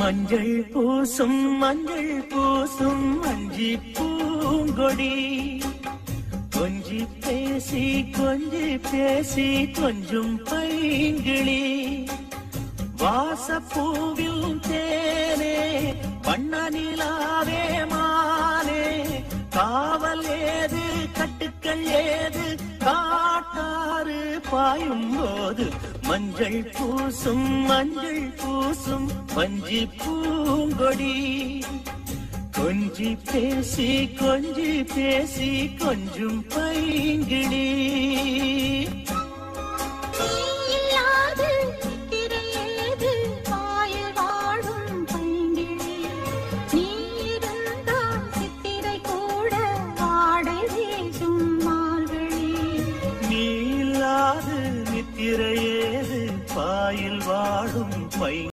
மஞ்சள் பூசும் மஞ்சி பூங்கொடி கொஞ்சி பேசி கொஞ்சம் பைங்கிளி வாசப்பூவில் தேனே வண்ண நிலாவே மானே காவல் ஏது கட்டுக்கள் ஏது காட்டாறு பாயும் போது மஞ்சள் பூசும் மஞ்சி பூங்கொடி கொஞ்சி பேசி கொஞ்சம் பைங்கிளி